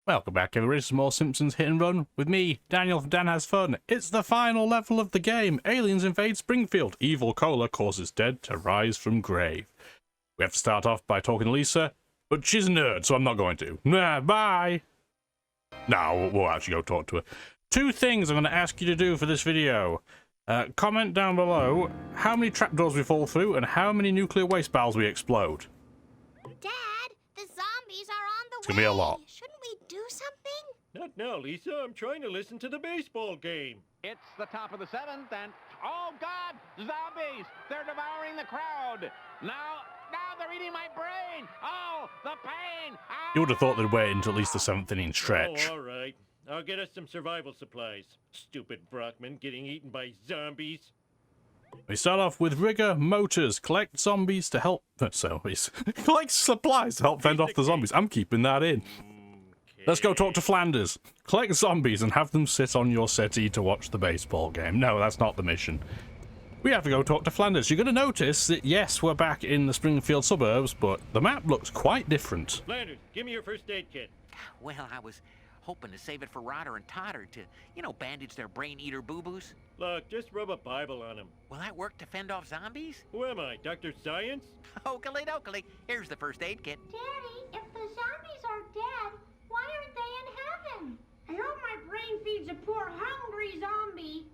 Welcome back, everybody, to more Simpsons Hit and Run with me, Daniel from Dan Has Fun. It's the final level of the game. Aliens invade Springfield. Evil Cola causes dead to rise from grave. We have to start off by talking to Lisa, but she's a nerd, so I'm not going to. Nah, bye! No, we'll actually go talk to her. Two things I'm going to ask you to do for this video. Comment down below how many trapdoors we fall through and how many nuclear waste barrels we explode. Dad, the zombies are on the way. It's going to be a lot. Shouldn't we do something? Not now, Lisa. I'm trying to listen to the baseball game. It's the top of the seventh, and oh God, zombies! They're devouring the crowd. Now they're eating my brain. Oh, the pain! Ah! You would have thought they'd wait until at least the 7th inning stretch. Oh, all right. I'll get us some survival supplies. Stupid Brockman getting eaten by zombies. We start off with Rigger Motors. Collect zombies to help... zombies. Collect supplies to help fend off the zombies. I'm keeping that in. Okay. Let's go talk to Flanders. Collect zombies and have them sit on your settee to watch the baseball game. No, that's not the mission. We have to go talk to Flanders. You're going to notice that, yes, we're back in the Springfield suburbs, but the map looks quite different. Flanders, give me your first aid kit. Well, I was hoping to save it for Rodder and Totter to, bandage their brain-eater boo-boos. Look, just rub a Bible on them. Will that work to fend off zombies? Who am I, Dr. Science? Oakley-dokley. Here's the first aid kit. Daddy, if the zombies are dead, why aren't they in heaven? I hope my brain feeds a poor hungry zombie.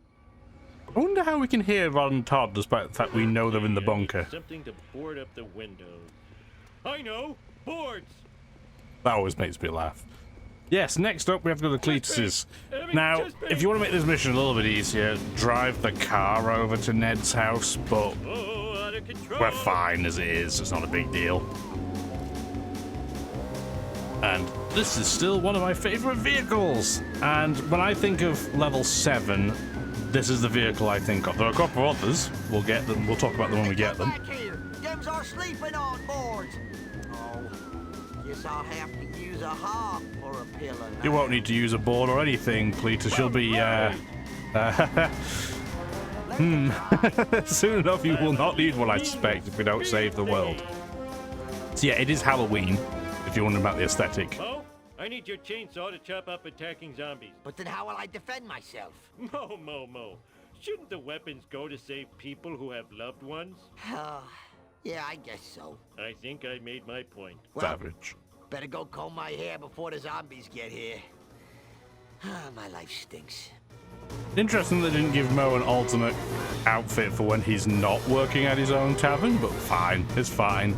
I wonder how we can hear Rod and Todd despite the fact we know they're in the bunker. Something to board up the windows. I know! Boards! That always makes me laugh. Yes, next up we have to go to Cletus's. Now, if you want to make this mission a little bit easier, drive the car over to Ned's house, but Oh, out of control! we're fine as it is. It's not a big deal. And this is still one of my favorite vehicles. And when I think of level 7, this is the vehicle I think of. There are a couple of others. We'll get them. We'll talk about them when we get them. Back here. Them's are sleeping on boards. Oh, guess I'll have to use a hop for a pillow. You won't need to use a board or anything, Cletus. You'll be, soon enough you will not need one, I suspect, if we don't save the world. So yeah, it is Halloween, if you're wondering about the aesthetic. Oh, I need your chainsaw to chop up attacking zombies. But then how will I defend myself? Mo. Shouldn't the weapons go to save people who have loved ones? Yeah, I guess so. I think I made my point. Well, Savage. better go comb my hair before the zombies get here. My life stinks. Interesting they didn't give Mo an alternate outfit for when he's not working at his own tavern, but fine, it's fine.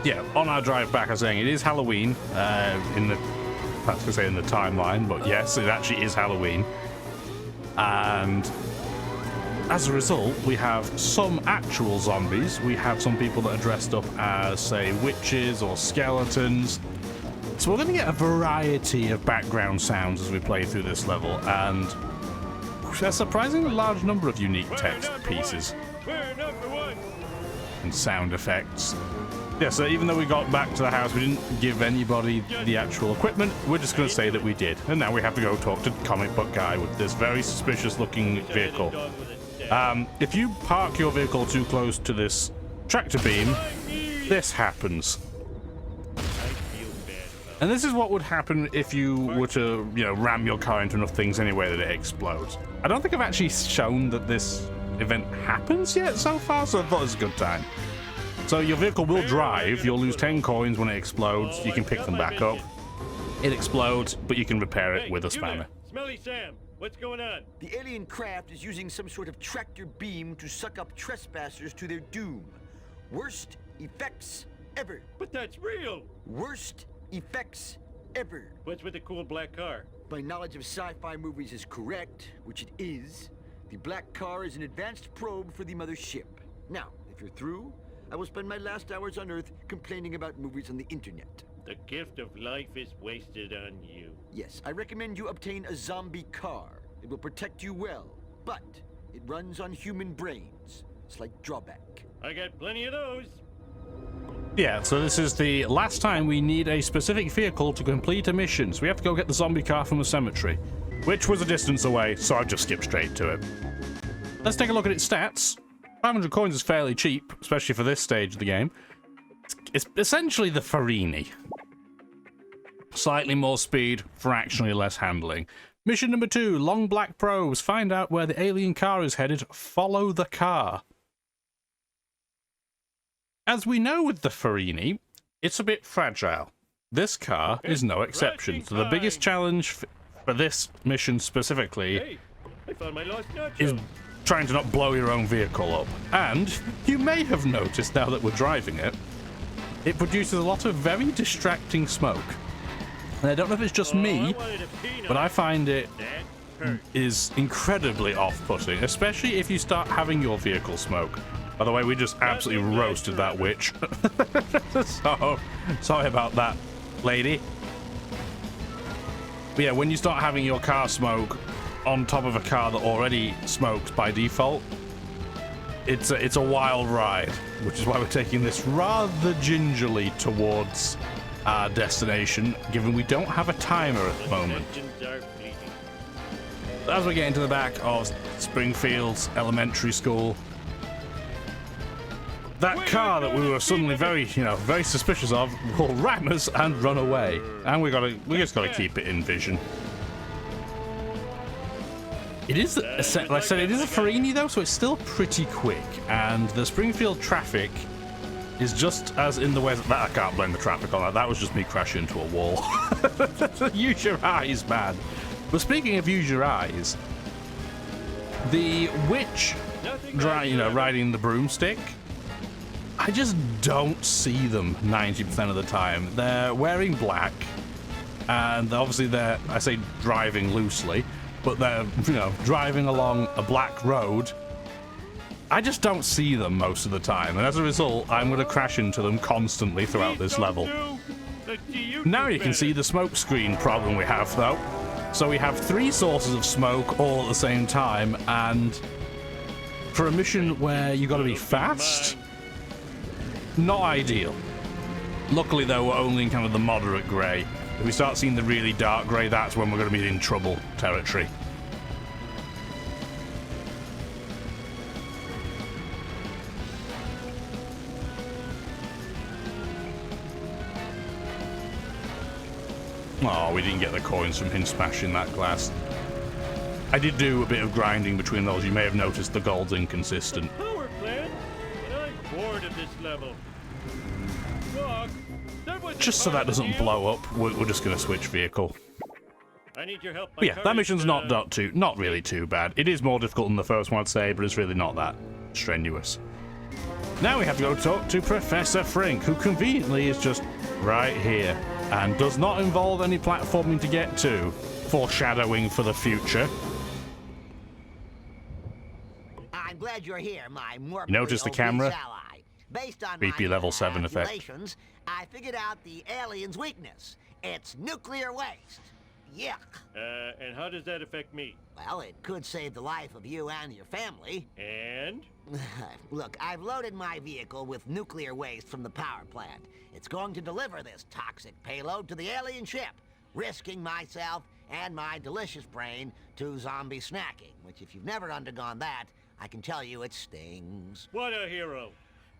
Yeah, on our drive back, I was saying it is Halloween, perhaps to say in the timeline, but yes, it actually is Halloween. And as a result, we have some actual zombies. We have some people that are dressed up as, say, witches or skeletons. So we're going to get a variety of background sounds as we play through this level, and a surprisingly large number of unique text pieces We're number one. and sound effects. Yeah, so even though we got back to the house, we didn't give anybody the actual equipment. We're just going to say that we did. And now we have to go talk to Comic Book Guy with this very suspicious looking vehicle. If you park your vehicle too close to this tractor beam, this happens. And this is what would happen if you were to, ram your car into enough things anyway that it explodes. I don't think I've actually shown that this event happens yet so far, so I thought it was a good time. So your vehicle will drive, you'll lose 10 coins when it explodes, you can pick them back up. It explodes, but you can repair it with a spanner. Smelly Sam, what's going on? The alien craft is using some sort of tractor beam to suck up trespassers to their doom. Worst effects ever. But that's real. Worst effects ever. What's with the cool black car? My knowledge of sci-fi movies is correct, which it is. The black car is an advanced probe for the mothership. Now, if you're through, I will spend my last hours on Earth complaining about movies on the internet. The gift of life is wasted on you. Yes, I recommend you obtain a zombie car. It will protect you well, but it runs on human brains. Slight drawback. I got plenty of those. Yeah, so this is the last time we need a specific vehicle to complete a mission. So we have to go get the zombie car from the cemetery, which was a distance away, so I just skipped straight to it. Let's take a look at its stats. 500 coins is fairly cheap, especially for this stage of the game. It's essentially the Farini. Slightly more speed, fractionally less handling. Mission number 2, long black probes. Find out where the alien car is headed. Follow the car. As we know with the Farini, it's a bit fragile. This car is no exception. So the biggest challenge for this mission specifically Hey, I found my lost nacho. is trying to not blow your own vehicle up. And you may have noticed now that we're driving it, it produces a lot of very distracting smoke. And I don't know if it's just me, I wanted a peanut. but I find it That hurt. is incredibly off-putting, especially if you start having your vehicle smoke. By the way, we just absolutely roasted that witch. So, sorry about that, lady. But yeah, when you start having your car smoke on top of a car that already smokes by default, it's a wild ride, which is why we're taking this rather gingerly towards our destination, given we don't have a timer at the moment. Engines are fleeting. As we get into the back of Springfield's elementary school, that car that we were suddenly very suspicious of will ram us and run away, and we just gotta keep it in vision. It is, like I said, it is a Farini though, so it's still pretty quick, and the Springfield traffic is just as in the way that I can't blame the traffic on that. That was just me crashing into a wall. Use your eyes, man. But speaking of use your eyes, the witch, riding the broomstick, I just don't see them 90% of the time. They're wearing black, and obviously I say driving loosely, but they're, driving along a black road. I just don't see them most of the time, and as a result, I'm going to crash into them constantly throughout this level. Now you can see the smoke screen problem we have, though. So we have 3 sources of smoke all at the same time, and for a mission where you got to be fast, not ideal. Luckily, though, we're only in kind of the moderate grey. If we start seeing the really dark grey, that's when we're going to be in trouble territory. Oh, we didn't get the coins from him smashing that glass. I did do a bit of grinding between those. You may have noticed the gold's inconsistent. Power plant? But I'm bored of this level. Doc, that was Just so that doesn't blow up, we're just going to switch vehicle. I need your help. But yeah, that mission's not really too bad. It is more difficult than the first one, I'd say, but it's really not that strenuous. Now we have to go talk to Professor Frink, who conveniently is just right here and does not involve any platforming to get to. Foreshadowing for the future. I'm glad you're here, my more notice the camera? ally. Based on Creepy my level 7 effect. calculations, I figured out the alien's weakness. It's nuclear waste. Yuck. And how does that affect me? Well, it could save the life of you and your family. And? Look, I've loaded my vehicle with nuclear waste from the power plant. It's going to deliver this toxic payload to the alien ship, risking myself and my delicious brain to zombie snacking, which if you've never undergone that, I can tell you it stings. What a hero.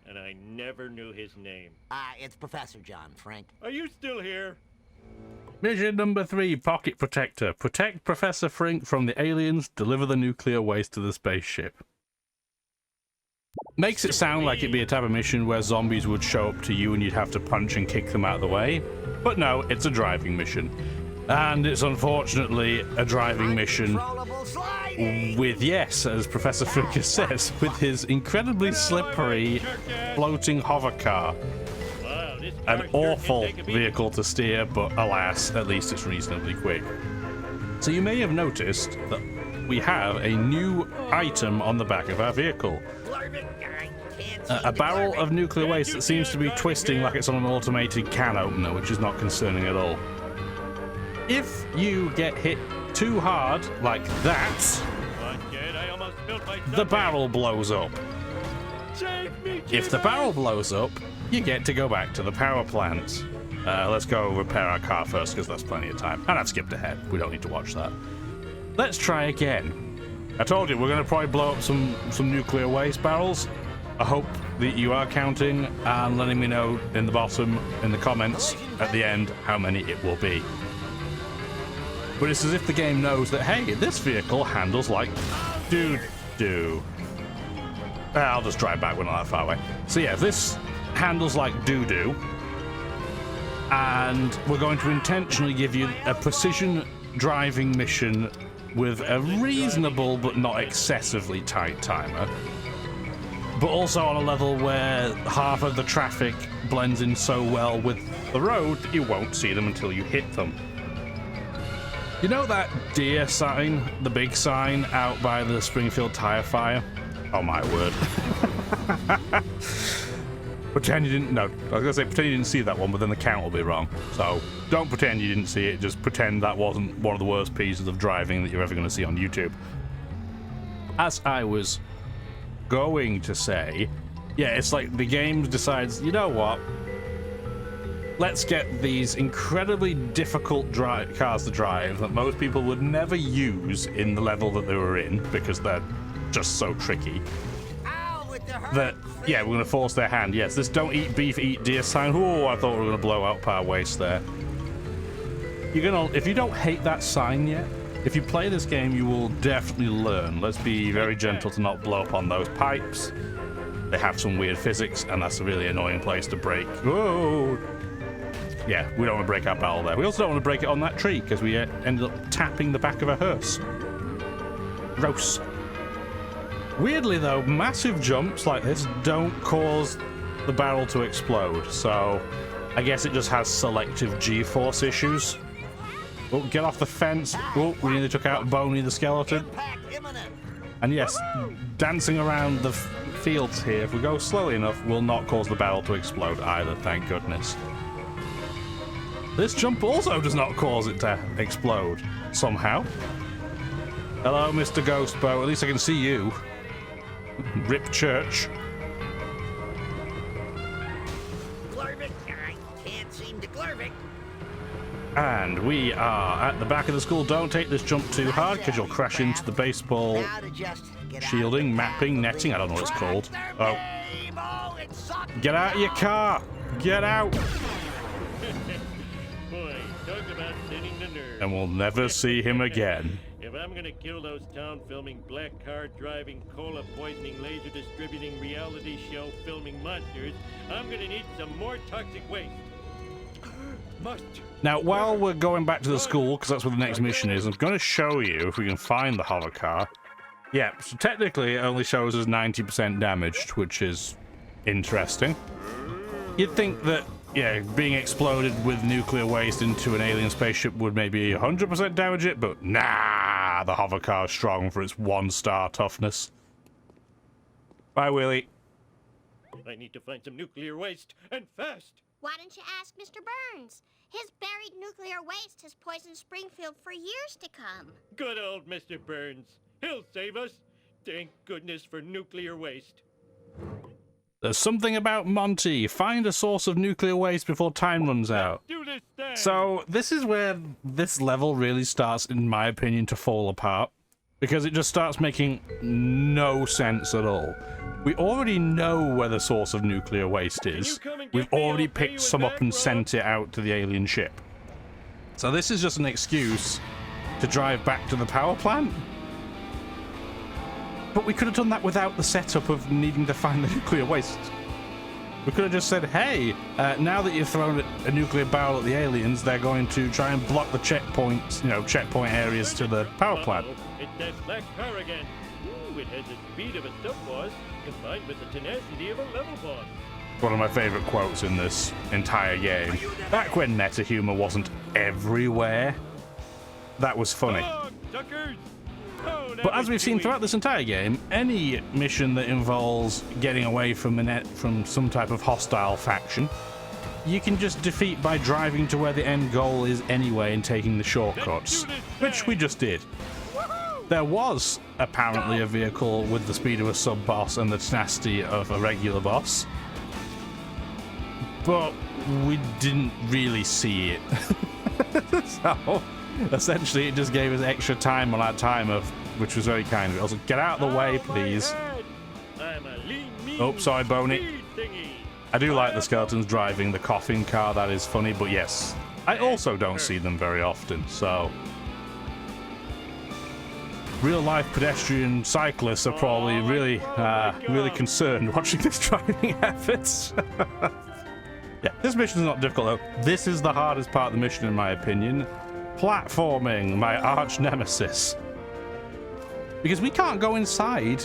And I never knew his name. It's Professor John Frank. Are you still here? Mission number 3, Pocket Protector. Protect Professor Frink from the aliens, deliver the nuclear waste to the spaceship. Makes it sound like it'd be a type of mission where zombies would show up to you and you'd have to punch and kick them out of the way. But no, it's a driving mission. And it's unfortunately a driving mission with, yes, as Professor Frink says, with his incredibly slippery floating hover car. Wow, this An car sure awful can take a beating. vehicle to steer, but alas, at least it's reasonably quick. So you may have noticed that we have a new item on the back of our vehicle. A barrel of nuclear waste that seems to be twisting like it's on an automated can opener, which is not concerning at all. If you get hit too hard, like that, What, kid? I almost spilled my the Sunday. barrel blows up. Save me, If the Jimmy! barrel blows up, you get to go back to the power plant. Let's go repair our car first, because that's plenty of time. And I've skipped ahead. We don't need to watch that. Let's try again. I told you, we're going to probably blow up some nuclear waste barrels. I hope that you are counting and letting me know in the bottom, in the comments at the end, how many it will be. But it's as if the game knows that, hey, this vehicle handles like doo-doo. I'll just drive back, we're not that far away. So yeah, this handles like doo-doo. And we're going to intentionally give you a precision driving mission with a reasonable but not excessively tight timer. But also on a level where half of the traffic blends in so well with the road that you won't see them until you hit them. You know that deer sign, the big sign out by the Springfield tire fire? Oh my word. Pretend you didn't, no, I was gonna say pretend you didn't see that one, but then the count will be wrong. So don't pretend you didn't see it, just pretend that wasn't one of the worst pieces of driving that you're ever gonna see on YouTube. As I was going to say, yeah, it's like the game decides, you know what? Let's get these incredibly difficult cars to drive that most people would never use in the level that they were in because they're just so tricky. That, yeah, we're going to force their hand. Yes, this don't eat beef, eat deer sign. Oh, I thought we were going to blow out our waist there. You're going to, if you don't hate that sign yet, if you play this game, you will definitely learn. Let's be very gentle to not blow up on those pipes. They have some weird physics, and that's a really annoying place to break. Whoa! Yeah, we don't want to break our barrel there. We also don't want to break it on that tree, because we ended up tapping the back of a hearse. Gross. Weirdly though, massive jumps like this don't cause the barrel to explode, so I guess it just has selective G-force issues. Oh, get off the fence. Oh, we nearly took out Boney the skeleton. And yes, dancing around the fields here, if we go slowly enough, will not cause the barrel to explode either, thank goodness. This jump also does not cause it to explode, somehow. Hello, Mr. Ghost Boat, at least I can see you. Rip Church. Glurvik, I can't seem to Glurvik. And we are at the back of the school. Don't take this jump too hard because you'll crash into the baseball shielding, mapping, netting. I don't know what it's called. Oh. Get out of your car. Get out. Boy, talk about thinning the nerve. And we'll never see him again. If I'm gonna kill those town filming, black car driving, cola poisoning, laser distributing, reality show filming monsters, I'm gonna need some more toxic waste. Must. Now, while we're going back to the school, because that's where the next mission is, I'm going to show you if we can find the hover car. Yeah, so technically it only shows us 90% damaged, which is interesting. You'd think that, yeah, being exploded with nuclear waste into an alien spaceship would maybe 100% damage it, but nah, the hover car is strong for its 1-star toughness. Bye, Willie. I need to find some nuclear waste, and fast! Why don't you ask Mr. Burns? His buried nuclear waste has poisoned Springfield for years to come. Good old Mr. Burns. He'll save us. Thank goodness for nuclear waste. There's something about Monty. Find a source of nuclear waste before time runs out. Do this thing! So this is where this level really starts, in my opinion, to fall apart. Because it just starts making no sense at all. We already know where the source of nuclear waste is. We've already picked some up and sent it out to the alien ship. So this is just an excuse to drive back to the power plant? But we could have done that without the setup of needing to find the nuclear waste. We could have just said, hey, now that you've thrown a nuclear barrel at the aliens, they're going to try and block the checkpoints, you know, checkpoint areas to the power plant. It's that black car again. Ooh, it has the speed of a sub-boss combined with the tenacity of a level boss. One of my favorite quotes in this entire game. Back when meta humor wasn't everywhere, that was funny. Oh, suckers! Oh, But as we've seen throughout this entire game, any mission that involves getting away from some type of hostile faction, you can just defeat by driving to where the end goal is anyway and taking the shortcuts, which we just did. There was apparently a vehicle with the speed of a sub-boss and the tenacity of a regular boss, but we didn't really see it. So essentially it just gave us extra time on our timer, which was very kind of it. Also, get out of the way, please. I'm a lean, mean Oh, sorry, Boney. Speed thingy. I do like the skeletons driving the coffin car. That is funny, but yes, I also don't see them very often, so... Real-life pedestrian cyclists are probably really concerned watching this driving efforts. Yeah, this mission is not difficult, though. This is the hardest part of the mission, in my opinion. Platforming, my arch nemesis. Because we can't go inside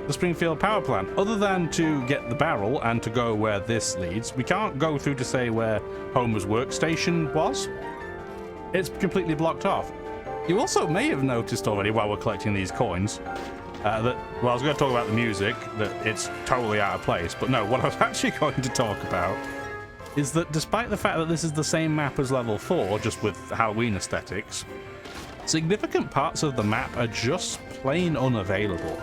the Springfield power plant, other than to get the barrel and to go where this leads. We can't go through to say where Homer's workstation was. It's completely blocked off. You also may have noticed already while we're collecting these coins that, well, I was going to talk about the music, that it's totally out of place, but no, what I was actually going to talk about is that despite the fact that this is the same map as level 4, just with Halloween aesthetics, significant parts of the map are just plain unavailable.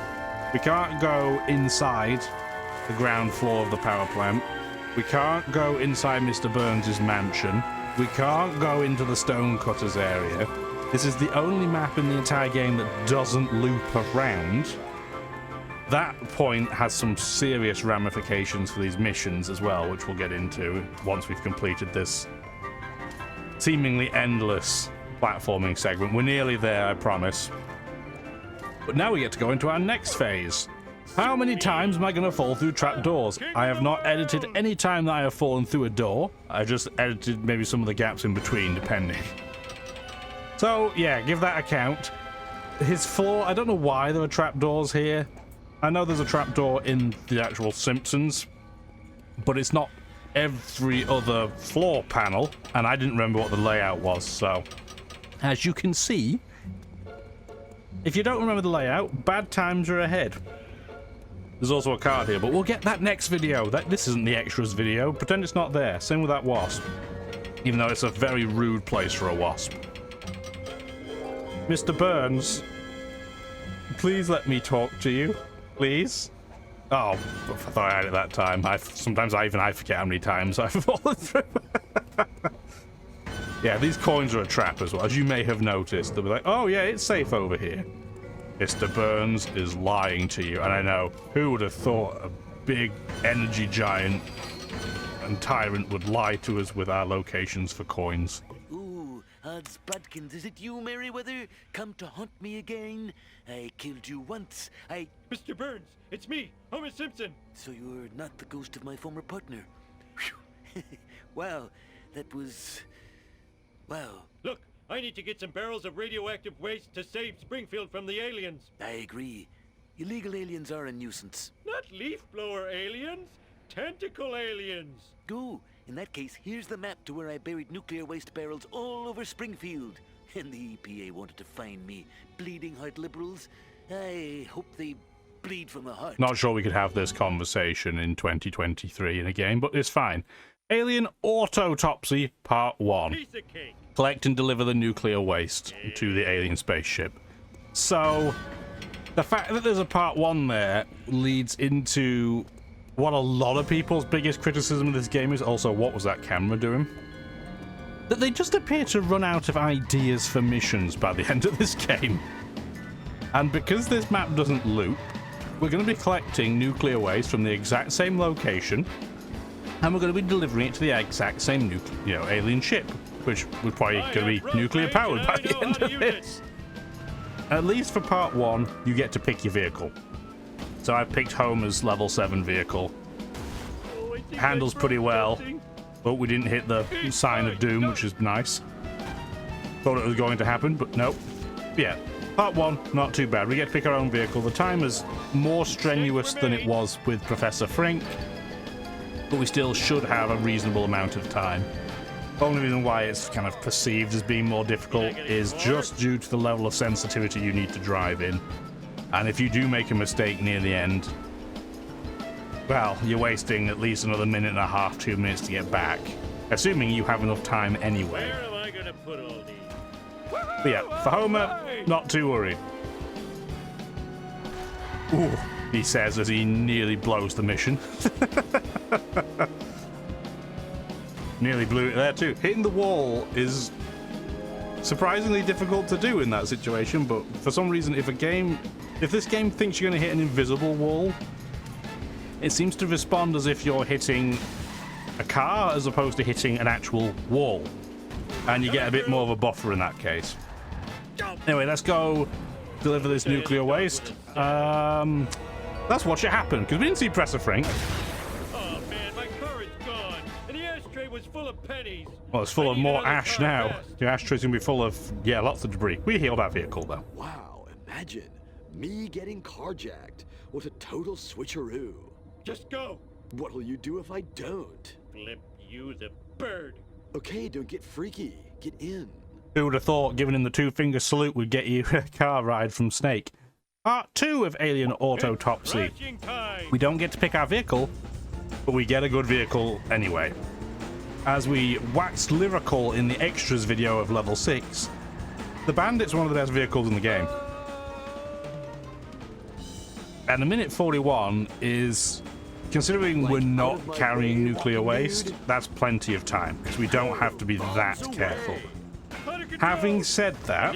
We can't go inside the ground floor of the power plant. We can't go inside Mr. Burns' mansion. We can't go into the Stonecutters area. This is the only map in the entire game that doesn't loop around. That point has some serious ramifications for these missions as well, which we'll get into once we've completed this seemingly endless platforming segment. We're nearly there, I promise. But now we get to go into our next phase. How many times am I going to fall through trapdoors? I have not edited any time that I have fallen through a door. I've just edited maybe some of the gaps in between, depending. So, yeah, give that a count. His floor, I don't know why there are trapdoors here. I know there's a trapdoor in the actual Simpsons, but it's not every other floor panel, and I didn't remember what the layout was, so... As you can see, if you don't remember the layout, bad times are ahead. There's also a card here, but we'll get that next video. This isn't the extras video. Pretend it's not there. Same with that wasp. Even though it's a very rude place for a wasp. Mr. Burns, please let me talk to you. Please? Oh, I thought I had it that time. Sometimes I forget how many times I've fallen through. Yeah, these coins are a trap as well, as you may have noticed. They'll be like, oh yeah, it's safe over here. Mr. Burns is lying to you, and I know, who would have thought a big energy giant and tyrant would lie to us with our locations for coins? Ooh, Odds Budkins, is it you, Merryweather? Come to haunt me again? I killed you once. Mr. Burns, it's me, Homer Simpson. So you're not the ghost of my former partner. Whew. Wow, that was... Wow. Look, I need to get some barrels of radioactive waste to save Springfield from the aliens. I agree. Illegal aliens are a nuisance. Not leaf blower aliens, tentacle aliens. Go. In that case, here's the map to where I buried nuclear waste barrels all over Springfield. And the EPA wanted to find me. Bleeding heart liberals. I hope they bleed from the heart. Not sure we could have this conversation in 2023 in a game, but it's fine. Alien Autopsy Part 1. Piece of cake. Collect and deliver the nuclear waste to the alien spaceship. So, the fact that there's a Part 1 there leads into what a lot of people's biggest criticism of this game is. Also, what was that camera doing? That they just appear to run out of ideas for missions by the end of this game. And because this map doesn't loop, we're going to be collecting nuclear waste from the exact same location, and we're going to be delivering it to the exact same alien ship, which was probably going to be nuclear powered by the end of this. At least for Part 1, you get to pick your vehicle. So I picked Homer's level 7 vehicle. Handles pretty well, but we didn't hit the sign of doom, which is nice. Thought it was going to happen, but nope. Yeah, Part 1, not too bad. We get to pick our own vehicle. The time is more strenuous than it was with Professor Frink, but we still should have a reasonable amount of time. The only reason why it's kind of perceived as being more difficult is just due to the level of sensitivity you need to drive in. And if you do make a mistake near the end, well, you're wasting at least another minute and a half, 2 minutes to get back. Assuming you have enough time anyway. Where am I gonna put all these? But yeah, for Homer, not too worried. Ooh, he says as he nearly blows the mission. Nearly blew it there too. Hitting the wall is surprisingly difficult to do in that situation, but for some reason, if this game thinks you're going to hit an invisible wall, it seems to respond as if you're hitting a car as opposed to hitting an actual wall. And you get a bit more of a buffer in that case. Anyway, let's go deliver this nuclear waste. Let's watch it happen, because we didn't see Presser Frank. Oh man, my car is gone, and the ashtray was full of pennies. Well, it's full of more ash now. Fast. The ashtray's gonna be full of, yeah, lots of debris. We healed that vehicle, though. Wow, imagine me getting carjacked. What a total switcheroo. Just go. What'll you do if I don't? Flip you the bird. Okay, don't get freaky. Get in. Who would have thought giving him the two-finger salute would get you a car ride from Snake? Part 2 of Alien Autopsy. Crashing time. We don't get to pick our vehicle, but we get a good vehicle anyway. As we waxed lyrical in the extras video of level 6, the Bandit's one of the best vehicles in the game. And a minute 41 is, considering we're not carrying nuclear waste, that's plenty of time, because we don't have to be that careful. Having said that,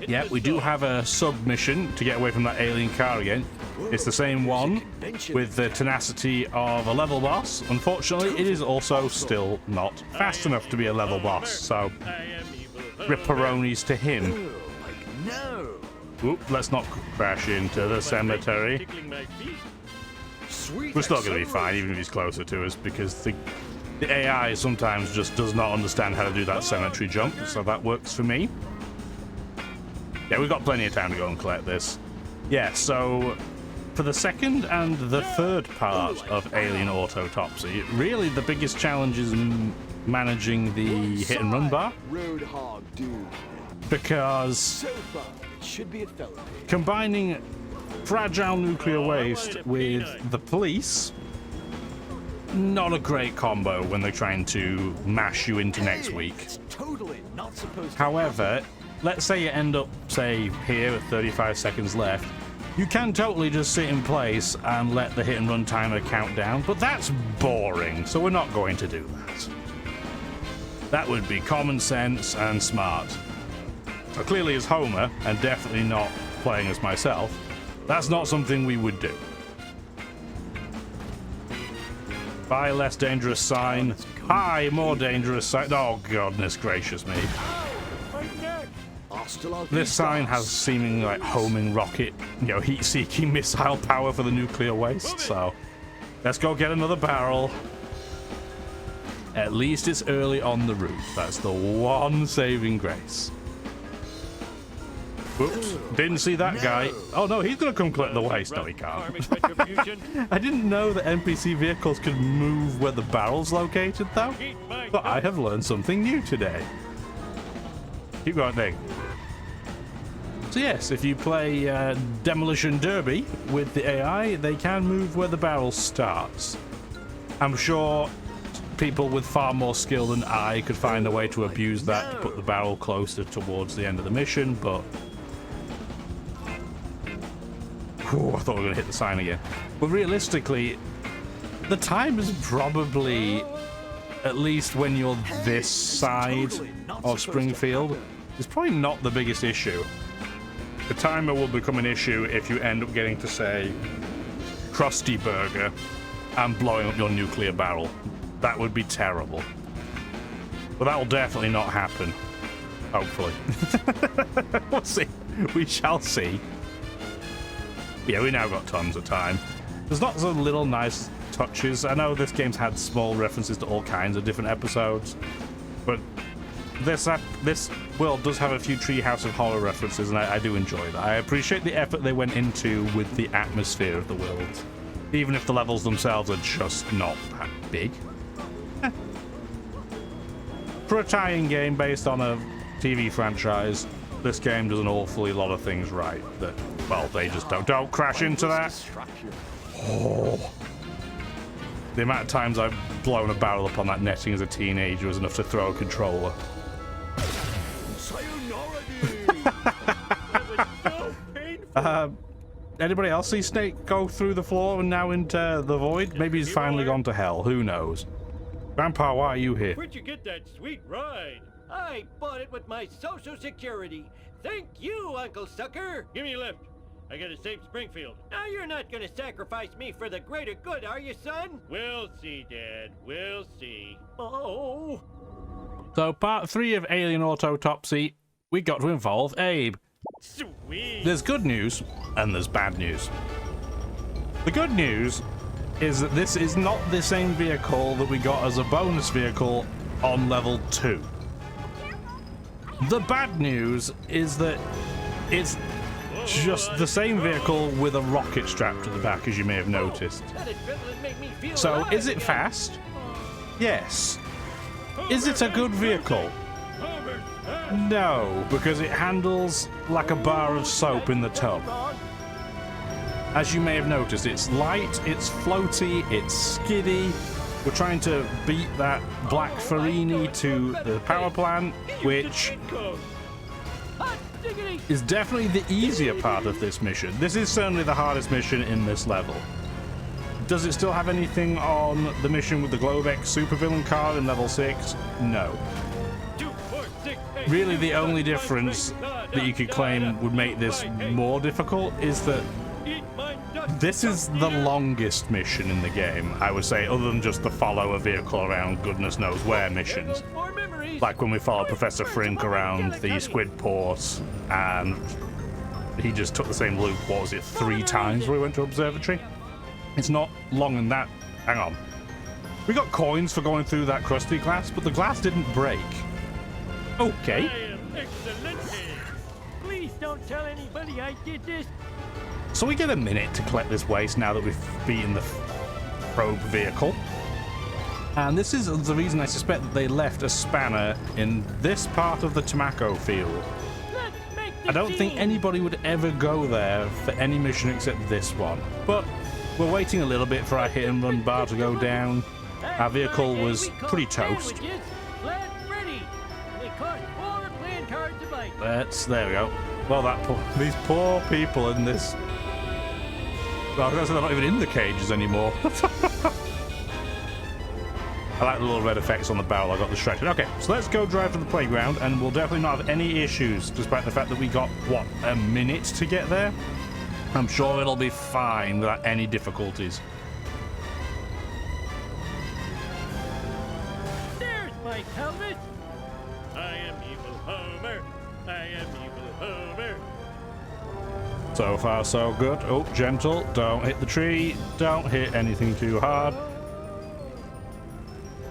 yeah, we do have a sub-mission to get away from that alien car again. It's the same one with the tenacity of a level boss. Unfortunately, it is also still not fast enough to be a level boss, so ripperonis to him. No. Oop, let's not crash into the cemetery. Sweet. We're still going to be fine, even if he's closer to us, because the AI sometimes just does not understand how to do that cemetery jump, so that works for me. Yeah, we've got plenty of time to go and collect this. Yeah, so for the second and the third part of Alien Autopsy, really the biggest challenge is managing the hit and run bar. Roadhog, dude. Because So far, it should be a felony. combining fragile nuclear waste with the police, not a great combo when they're trying to mash you into next week. It's totally not supposed to. However, let's say you end up, say, here with 35 seconds left. You can totally just sit in place and let the hit and run timer count down, but that's boring, so we're not going to do that. That would be common sense and smart. So clearly as Homer, and definitely not playing as myself, that's not something we would do. Buy less dangerous sign. Hi, more dangerous sign. Oh, goodness gracious me. This sign has seemingly like homing rocket, heat-seeking missile power for the nuclear waste, so let's go get another barrel. At least it's early on the route. That's the one saving grace. Whoops, didn't see that guy. Oh no, he's gonna come collect the waste. No, he can't. I didn't know that NPC vehicles could move where the barrel's located, though. But I have learned something new today. Keep going, Nick. So yes, if you play Demolition Derby with the AI, they can move where the barrel starts. I'm sure people with far more skill than I could find a way to abuse that to put the barrel closer towards the end of the mission, but I thought we were going to hit the sign again. But realistically, the time is probably, at least when you're this side of Springfield, is probably not the biggest issue. The timer will become an issue if you end up getting to, say, Krusty Burger and blowing up your nuclear barrel. That would be terrible. But that will definitely not happen. Hopefully. We'll see. We shall see. Yeah, we now got tons of time. There's lots of little nice touches. I know this game's had small references to all kinds of different episodes, but this world does have a few Treehouse of Horror references, and I do enjoy that. I appreciate the effort they went into with the atmosphere of the world, even if the levels themselves are just not that big. For a tie-in game based on a TV franchise, this game does an awfully lot of things right that, well, they just don't crash into that. Oh. The amount of times I've blown a barrel up on that netting as a teenager was enough to throw a controller. Anybody else see Snake go through the floor and now into the void? Maybe he's finally gone to hell. Who knows? Grandpa, why are you here? Where'd you get that sweet ride? I bought it with my Social Security. Thank you, Uncle Sucker. Give me a lift. I gotta save Springfield. Now you're not gonna sacrifice me for the greater good, are you, son? We'll see, Dad. We'll see. Oh. So part 3 of Alien Autopsy, we got to involve Abe. Sweet. There's good news and there's bad news. The good news is that this is not the same vehicle that we got as a bonus vehicle on level 2. The bad news is that it's just the same vehicle with a rocket strapped to the back, as you may have noticed. That adrenaline made me feel So alive is it again. fast? Yes. Is it a good vehicle? No, because it handles like a bar of soap in the tub. As you may have noticed, it's light, it's floaty, it's skiddy. We're trying to beat that black Farini to the power plant, which is definitely the easier part of this mission. This is certainly the hardest mission in this level. Does it still have anything on the mission with the Globex supervillain card in level 6? No. Really, the only difference that you could claim would make this more difficult is that this is the longest mission in the game, I would say, other than just the follow a vehicle around goodness knows where missions. Like when we followed Professor Frink around the squid port, and he just took the same loop, what was it, 3 times when we went to Observatory? It's not long in that. Hang on. We got coins for going through that crusty glass, but the glass didn't break. Okay. I am excellent. Please don't tell anybody I did this. So we get a minute to collect this waste now that we've beaten the probe vehicle. And this is the reason I suspect that they left a spanner in this part of the Tamaco field. Let's make I don't think scene. anybody would ever go there for any mission except this one. But we're waiting a little bit for our hit and run bar to go down. Our vehicle was pretty toast. There we go. Well, these poor people in this. Well, I was gonna say they're not even in the cages anymore. I like the little red effects on the barrel. I got distracted. Okay, so let's go drive to the playground, and we'll definitely not have any issues, despite the fact that we got, what, a minute to get there? I'm sure it'll be fine without any difficulties. There's my helmet. I am evil Homer. I am evil Homer. So far, so good. Oh, gentle. Don't hit the tree. Don't hit anything too hard.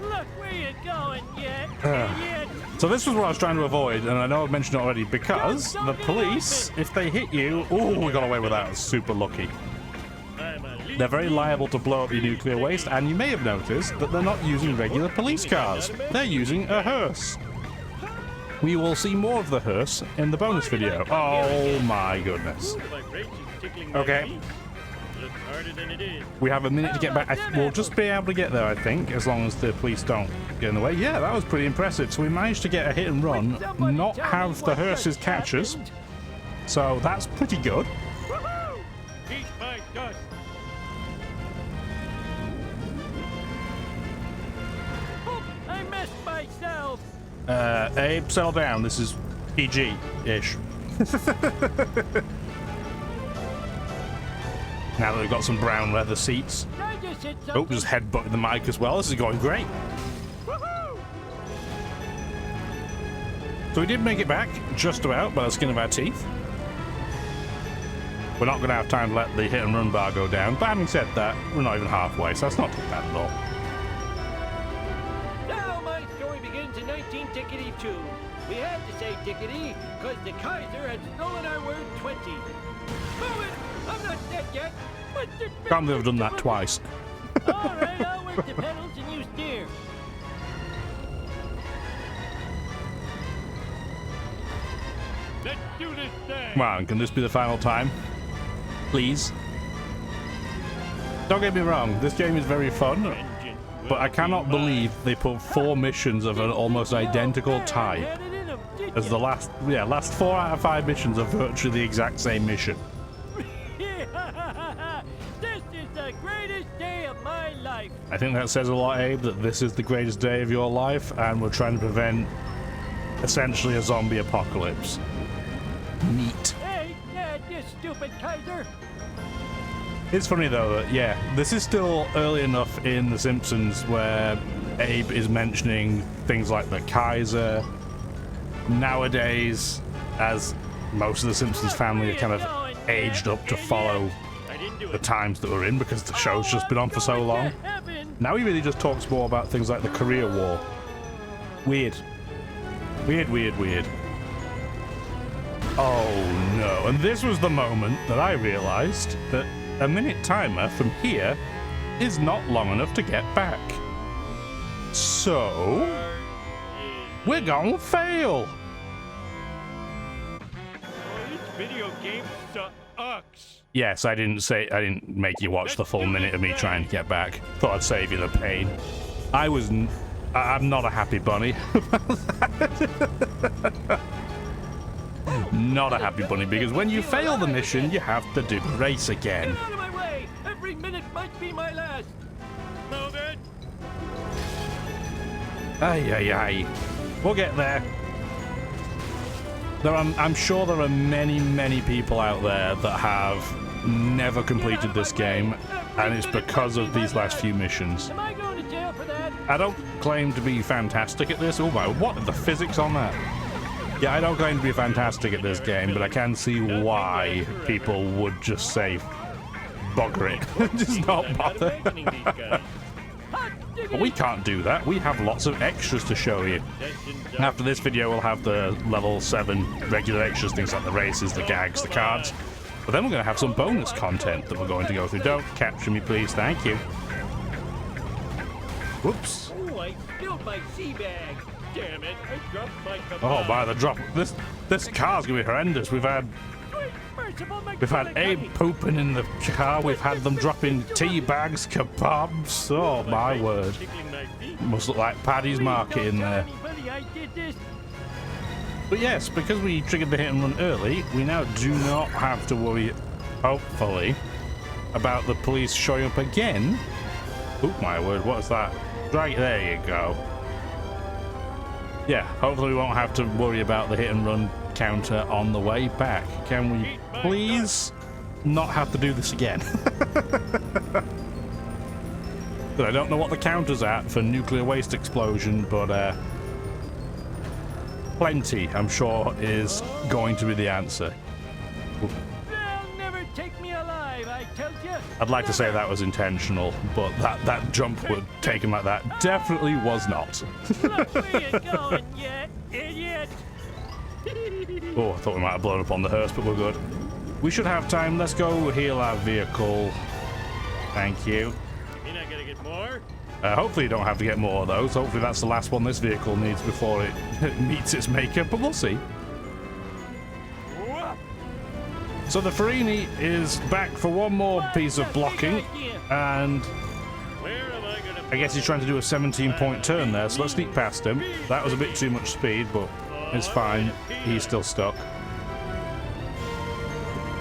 Look where you're going, idiot. So this was what I was trying to avoid, and I know I've mentioned it already, because the police, if they hit you... Oh, we got away with that. Super lucky. They're very liable to blow up your nuclear waste, and you may have noticed that they're not using regular police cars. They're using a hearse. We will see more of the hearse in the bonus video. Oh my goodness. Okay. We have a minute to get back. We'll just be able to get there, I think, as long as the police don't get in the way. Yeah, that was pretty impressive. So we managed to get a hit and run, not have the hearses catch us. So that's pretty good. Eat my dust. Oh, I messed myself. Abe, settle down. This is PG-ish. Now that we've got some brown leather seats. I just hit Oh, something. just headbutting the mic as well. This is going great. Woohoo! So we did make it back, just about, by the skin of our teeth. We're not going to have time to let the hit and run bar go down. But having said that, we're not even halfway, so that's not too bad at all. Now my story begins in 19-2. We had to say tickety because the Kaiser had stolen our word 20. Move it! I'm not dead yet. But Can't believe I've done that twice. All right, I'll work the pedals and you steer. Let's do this thing. Come on, can this be the final time? Please? Don't get me wrong, this game is very fun, but I cannot believe they put 4 missions of an almost identical type as the last 4 out of 5 missions are virtually the exact same mission. This is the greatest day of my life. I think that says a lot, Abe, that this is the greatest day of your life, and we're trying to prevent essentially a zombie apocalypse. Neat. Hey, Dad, you're stupid. stupid Kaiser. It's funny though that, yeah, this is still early enough in The Simpsons where Abe is mentioning things like the Kaiser. Nowadays, as most of the Simpsons family are kind of aged up to follow the times that we're in because the show's just been on for so long. Now he really just talks more about things like the Korea War. Weird. Weird, weird, weird. Oh no, and this was the moment that I realized that a minute timer from here is not long enough to get back. So, we're gonna fail. This video game sucks. Yes, I didn't make you watch the full minute of me trying to get back. Thought I'd save you the pain. I'm not a happy bunny. Not a happy bunny, because when you fail the mission, you have to do the race again. Get out of my way! Every minute might be my last. Move it. Ay, ay, ay. We'll get there. I'm sure there are many, many people out there that have never completed this game, and it's because of these last few missions. Am I going to jail for that? I don't claim to be fantastic at this. Oh my, what are the physics on that? Yeah, I don't claim to be fantastic at this game, but I can see why people would just say, bugger it. Just not bother. But we can't do that. We have lots of extras to show you. After this video, we'll have the level 7 regular extras, things like the races, the gags, the cards. But then we're going to have some bonus content that we're going to go through. Don't capture me, please. Thank you. Whoops. Oh, I spilled my sea bag. Damn it, I dropped my kebab. Oh, by the drop. This car's going to be horrendous. We've had Abe pooping in the car. We've had them dropping tea bags, kebabs. Oh, my word. Must look like Paddy's Market in there. But yes, because we triggered the hit and run early, we now do not have to worry, hopefully, about the police showing up again. Oh, my word, what's that? Right, there you go. Yeah, hopefully we won't have to worry about the hit and run counter on the way back. Can we please not have to do this again? But I don't know what the counter's at for nuclear waste explosion, but plenty, I'm sure, is going to be the answer. They'll never take me alive, I tell you. I'd like to say that was intentional, but that jump would taken like that definitely was not. Look where you going, you idiot. Oh, I thought we might have blown up on the hearse, but we're good. We should have time. Let's go heal our vehicle. Thank you. You mean I gotta get more? Hopefully you don't have to get more of those. Hopefully that's the last one this vehicle needs before it meets its maker, but we'll see. So the Farini is back for one more piece of blocking, and I guess he's trying to do a 17-point turn there, so let's sneak past him. That was a bit too much speed, but it's fine. He's still stuck.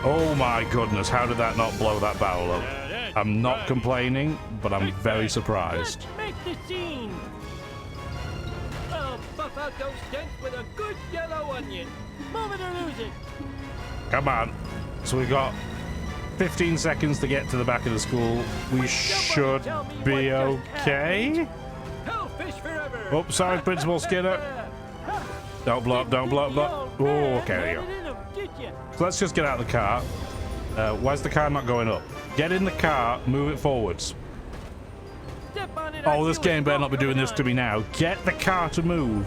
Oh my goodness, how did that not blow that barrel up? I'm not complaining, but I'm very surprised. Make the scene. I'll buff out those dents with a good yellow onion. Move it or lose it. Come on. So we've got 15 seconds to get to the back of the school. We should be okay. Hellfish forever. Oh, sorry, Principal Skinner. Don't blow up, don't blow up, blow up. Oh, okay, there you go. So let's just get out of the car. Why's the car not going up? Get in the car, move it forwards. Oh, this game better not be doing this to me now. Get the car to move.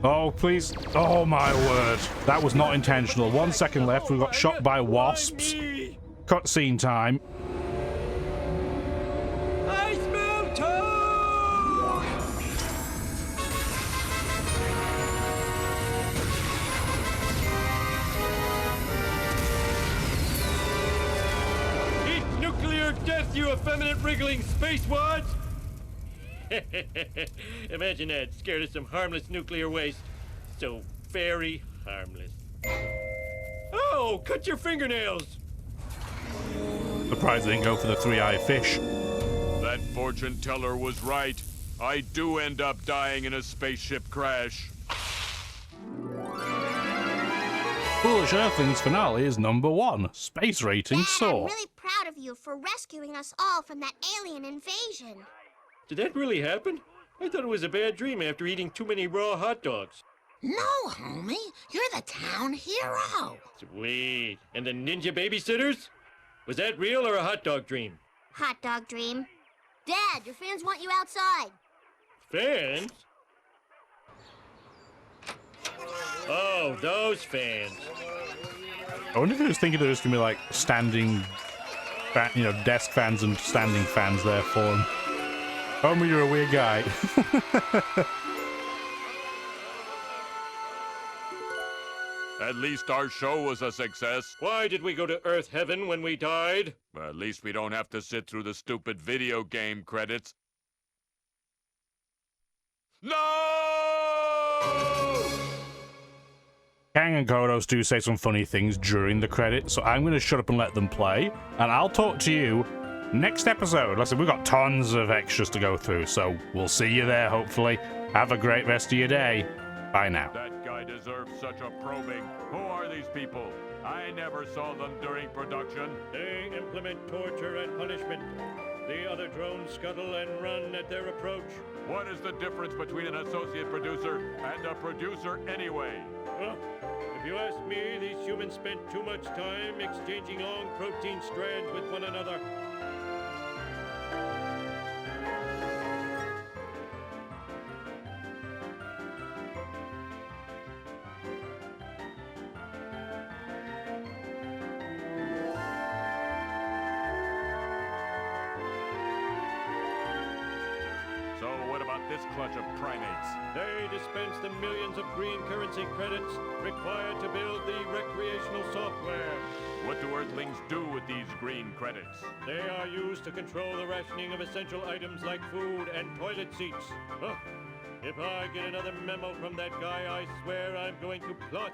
Oh, please. Oh, my word. That was not intentional. 1 second left. We got shot by wasps. Cutscene time. I smell toad! Eat nuclear death, you effeminate wriggling spacewads! Imagine that, scared of some harmless nuclear waste. So very harmless. Oh, cut your fingernails! Surprised they didn't go for the three-eyed fish. That fortune teller was right. I do end up dying in a spaceship crash. Foolish Earthlings finale is number 1. Space rating Dad, Saw. I'm really proud of you for rescuing us all from that alien invasion. Did that really happen? I thought it was a bad dream after eating too many raw hot dogs. No, homie. You're the town hero. Sweet. And the ninja babysitters? Was that real or a hot dog dream? Hot dog dream. Dad, your fans want you outside. Fans? Oh, those fans. I wonder if he was thinking there was going to be like standing, desk fans and standing fans there for him. Homer, you're a weird guy. At least our show was a success. Why did we go to Earth Heaven when we died? At least we don't have to sit through the stupid video game credits. No! Kang and Kodos do say some funny things during the credits, so I'm going to shut up and let them play, and I'll talk to you next episode. Listen, we've got tons of extras to go through, so we'll see you there, hopefully. Have a great rest of your day. Bye now. That guy deserves such a probing. Who are these people? I never saw them during production. They implement torture and punishment. The other drones scuttle and run at their approach. What is the difference between an associate producer and a producer anyway? If you ask me, these humans spent too much time exchanging long protein strands with one another. So what about this clutch of primates? They dispense the millions of green currency credits required to build the recreational software. What do Earthlings do with these green credits? They are used to control the rationing of essential items like food and toilet seats. Huh. If I get another memo from that guy, I swear I'm going to plot.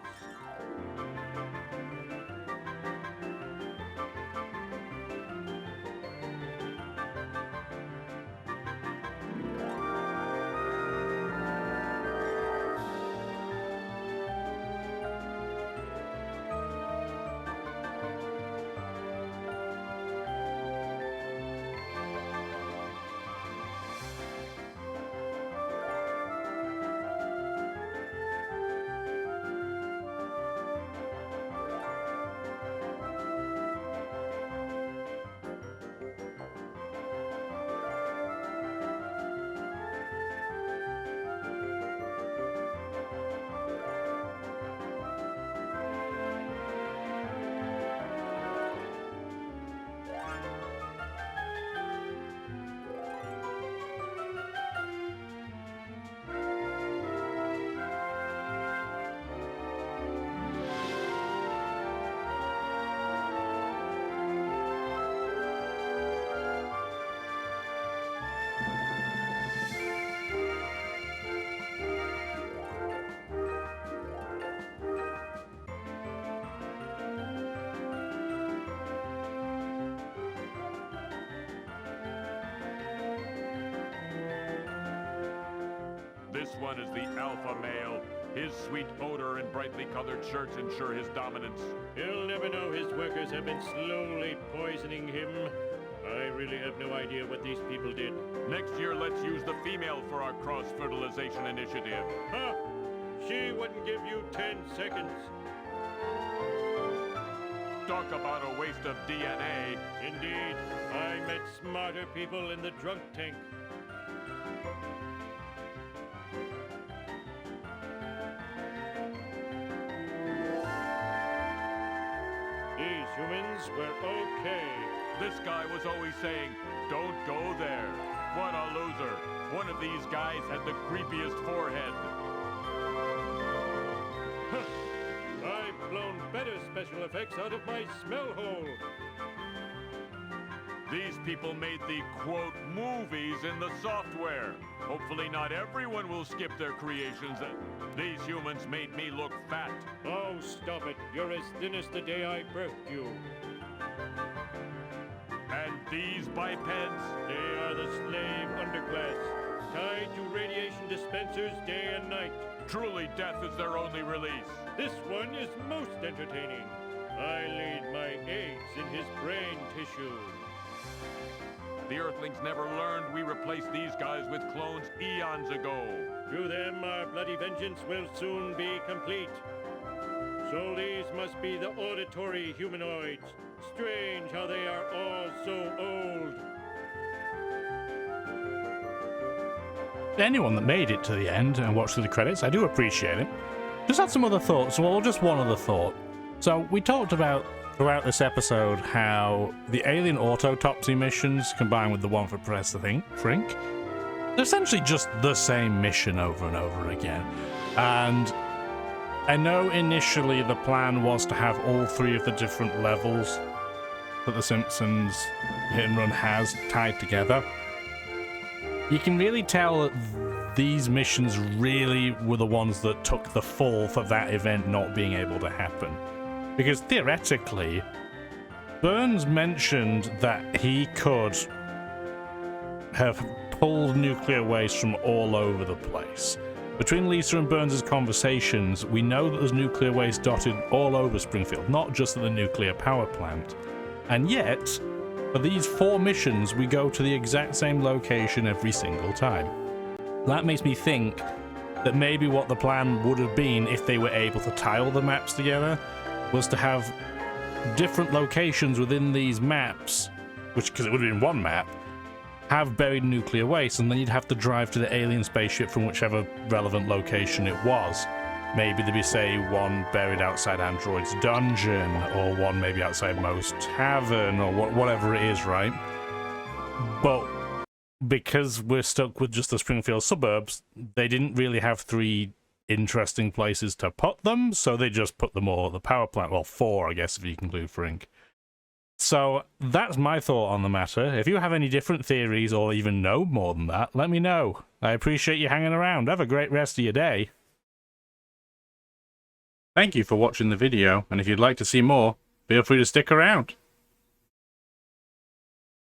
This one is the alpha male. His sweet odor and brightly colored shirts ensure his dominance. He'll never know his workers have been slowly poisoning him. I really have no idea what these people did. Next year, let's use the female for our cross-fertilization initiative. Huh? She wouldn't give you 10 seconds. Talk about a waste of DNA. Indeed, I met smarter people in the drunk tank. These humans were okay. This guy was always saying, don't go there. What a loser. One of these guys had the creepiest forehead. I've blown better special effects out of my smell hole. These people made the, quote, movies in the software. Hopefully not everyone will skip their creations. These humans made me look fat. Oh, stop it. You're as thin as the day I birthed you. And these bipeds? They are the slave underclass. tied to radiation dispensers day and night. Truly, death is their only release. This one is most entertaining. I laid my eggs in his brain tissue. The Earthlings never learned we replaced these guys with clones eons ago. Through them, our bloody vengeance will soon be complete. So these must be the auditory humanoids. Strange how they are all so old. Anyone that made it to the end and watched through the credits, I do appreciate it. Just had some other thoughts, well, just one other thought. So we talked about throughout this episode how the alien autopsy missions combined with the one for Professor Frink, they're essentially just the same mission over and over again. And I know initially the plan was to have all three of the different levels that the Simpsons hit and run has tied together. You can really tell that these missions really were the ones that took the fall for that event not being able to happen. Because theoretically, Burns mentioned that he could have pulled nuclear waste from all over the place. Between Lisa and Burns' conversations, we know that there's nuclear waste dotted all over Springfield, not just at the nuclear power plant. And yet, for these 4 missions, we go to the exact same location every single time. That makes me think that maybe what the plan would have been if they were able to tie all the maps together was to have different locations within these maps, which, because it would have been one map, have buried nuclear waste, and then you'd have to drive to the alien spaceship from whichever relevant location it was. Maybe there'd be, say, one buried outside Android's dungeon, or one maybe outside Moe's tavern, or whatever it is, right? But because we're stuck with just the Springfield suburbs, they didn't really have 3 interesting places to put them, so they just put them all at the power plant. Well, 4, I guess, if you include Frink. So that's my thought on the matter. If you have any different theories, or even know more than that, let me know. I appreciate you hanging around. Have a great rest of your day. Thank you for watching the video, and if you'd like to see more, feel free to stick around.